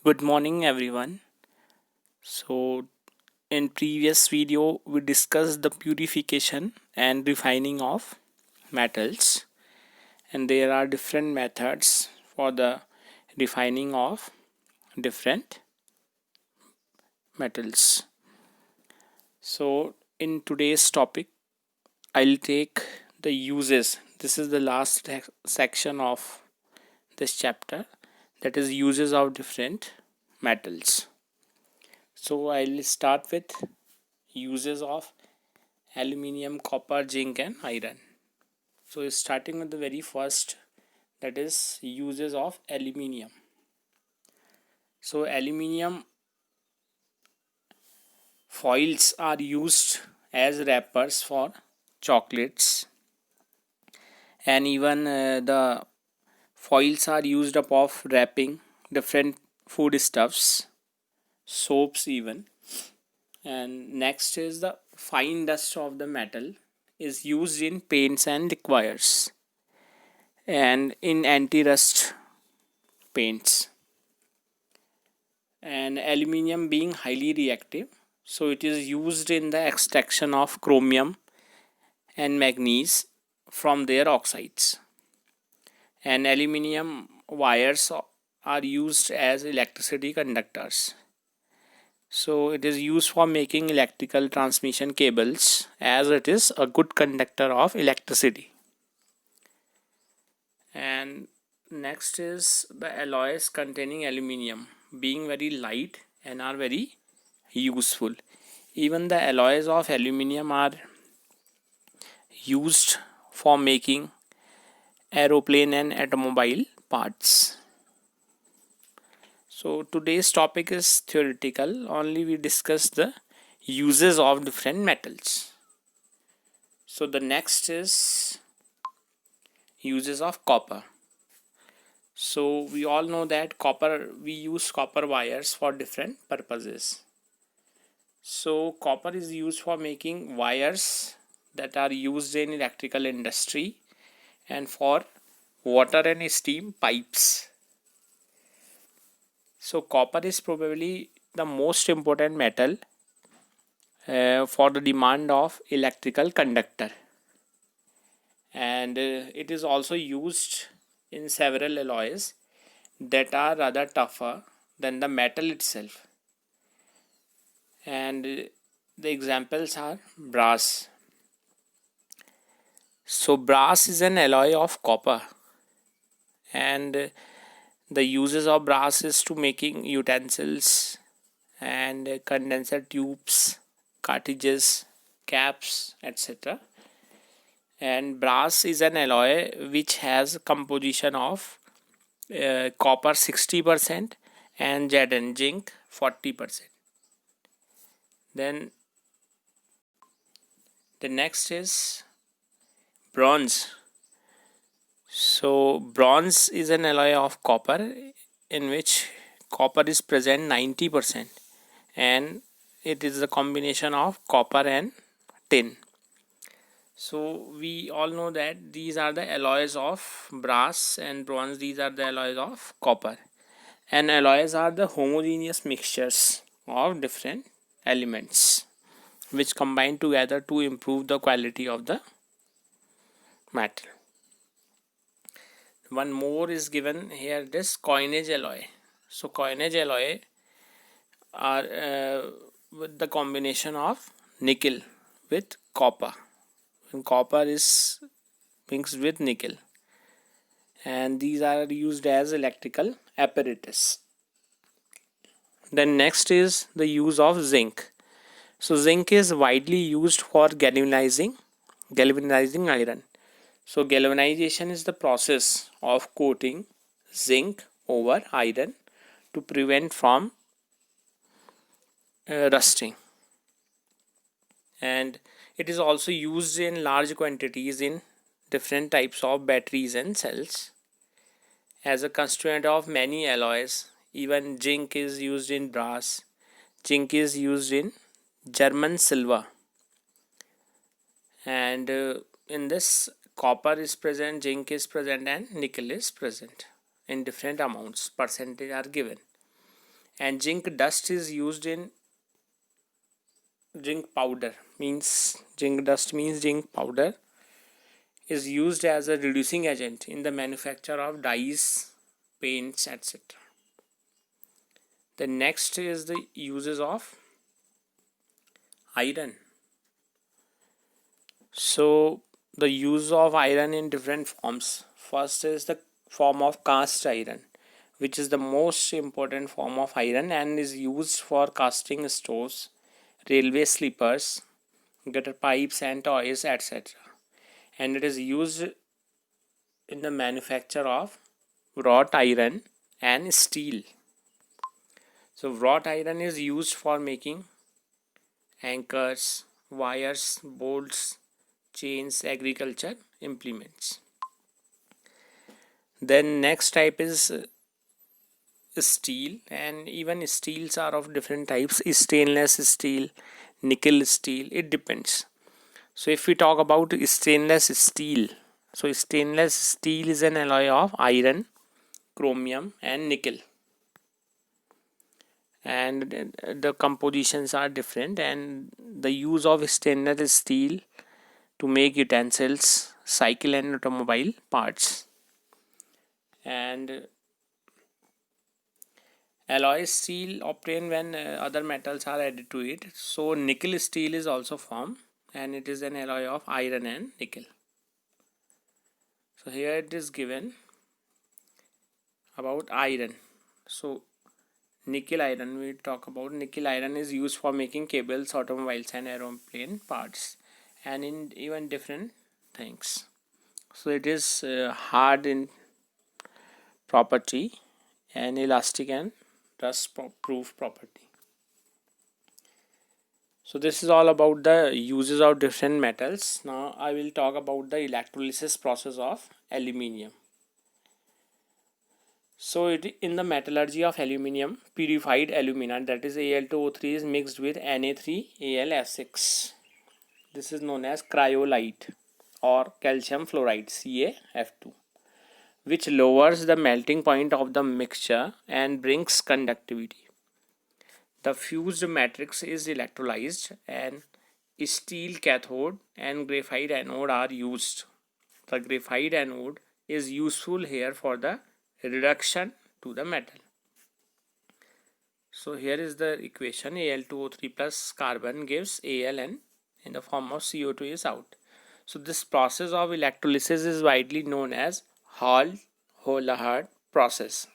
Good morning everyone. So in previous video we discussed the purification and refining of metals, and there are different methods for the refining of different metals. So in today's topic I'll take the uses. This is the last section of this chapter, that is uses of different metals. So I'll start with uses of aluminium, copper, zinc and iron. So starting with the very first, that is uses of aluminium. So aluminium foils are used as wrappers for chocolates, and even the foils are used up of wrapping different foodstuffs, soaps even. And next is the fine dust of the metal is used in paints and liqueurs and in anti-rust paints. And aluminium being highly reactive, so it is used in the extraction of chromium and manganese from their oxides. And aluminium wires are used as electricity conductors, so it is used for making electrical transmission cables, as it is a good conductor of electricity. And next is the alloys containing aluminium being very light and are very useful. Even the alloys of aluminium are used for making aeroplane and automobile parts. So today's topic is theoretical, only we discuss the uses of different metals. So the next is uses of copper. So we all know that we use copper wires for different purposes. So copper is used for making wires that are used in electrical industry and for water and steam pipes. So copper is probably the most important metal for the demand of electrical conductor, and it is also used in several alloys that are rather tougher than the metal itself. And the examples are brass. So brass is an alloy of copper, and the uses of brass is to making utensils and condenser tubes, cartridges, caps, etc. And brass is an alloy which has composition of copper 60% and lead and zinc 40%. Then the next is bronze. So bronze is an alloy of copper in which copper is present 90%, and it is a combination of copper and tin. So we all know that these are the alloys of brass and bronze, these are the alloys of copper. And alloys are the homogeneous mixtures of different elements which combine together to improve the quality of the metal. One more is given here, this coinage alloy. So coinage alloy are with the combination of nickel with copper, and copper is mixed with nickel, and these are used as electrical apparatus. Then next is the use of zinc. So zinc is widely used for galvanizing iron. So galvanization is the process of coating zinc over iron to prevent from rusting, and it is also used in large quantities in different types of batteries and cells as a constituent of many alloys. Even zinc is used in brass, zinc is used in German silver, and in this copper is present, zinc is present and nickel is present in different amounts, percentage are given. And zinc dust is used in zinc powder means zinc powder is used as a reducing agent in the manufacture of dyes, paints, etc. The next is the uses of iron. So the use of iron in different forms. First is the form of cast iron, which is the most important form of iron and is used for casting stoves, railway sleepers, gutter pipes and toys, etc. And it is used in the manufacture of wrought iron and steel. So wrought iron is used for making anchors, wires, bolts, chains, agriculture implements. Then next type is steel, and even steels are of different types: stainless steel, nickel steel, it depends. So if we talk about stainless steel, so stainless steel is an alloy of iron, chromium and nickel, and the compositions are different, and the use of stainless steel to make utensils, cycle and automobile parts. And alloy steel obtained when other metals are added to it. So nickel steel is also formed, and it is an alloy of iron and nickel. So here it is given about iron. So nickel iron, we talk about nickel iron is used for making cables, automobiles and aeroplane parts, and in even different things. So it is hard in property and elastic and rust proof property. So this is all about the uses of different metals. Now I will talk about the electrolysis process of aluminium. So in the metallurgy of aluminium, purified alumina, that is Al2O3, is mixed with Na3Al(F6). This is known as cryolite or calcium fluoride CaF2, which lowers the melting point of the mixture and brings conductivity. The fused matrix is electrolyzed and steel cathode and graphite anode are used. The graphite anode is useful here for the reduction to the metal. So here is the equation: Al2O3 plus carbon gives Al, and in the form of CO2 is out. So this process of electrolysis is widely known as Hall-Hollard process,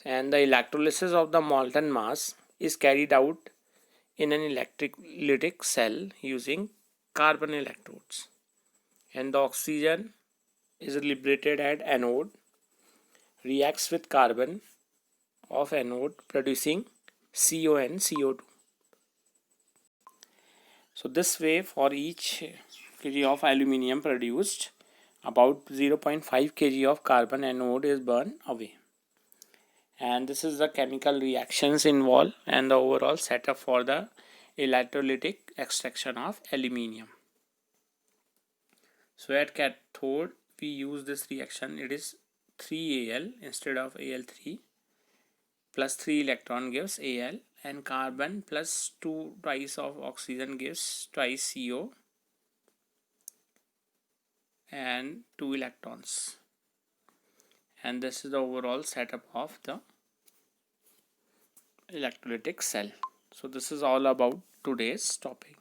and the electrolysis of the molten mass is carried out in an electrolytic cell using carbon electrodes, and the oxygen is liberated at anode, reacts with carbon of anode producing CO and CO2. So this way, for each kg of aluminium produced, about 0.5 kg of carbon anode is burned away. And this is the chemical reactions involved and the overall setup for the electrolytic extraction of aluminium. So at cathode we use this reaction. It is 3Al instead of Al3, plus 3 electron gives Al, and carbon plus 2 twice of oxygen gives twice CO and 2 electrons. And this is the overall setup of the electrolytic cell. So this is all about today's topic.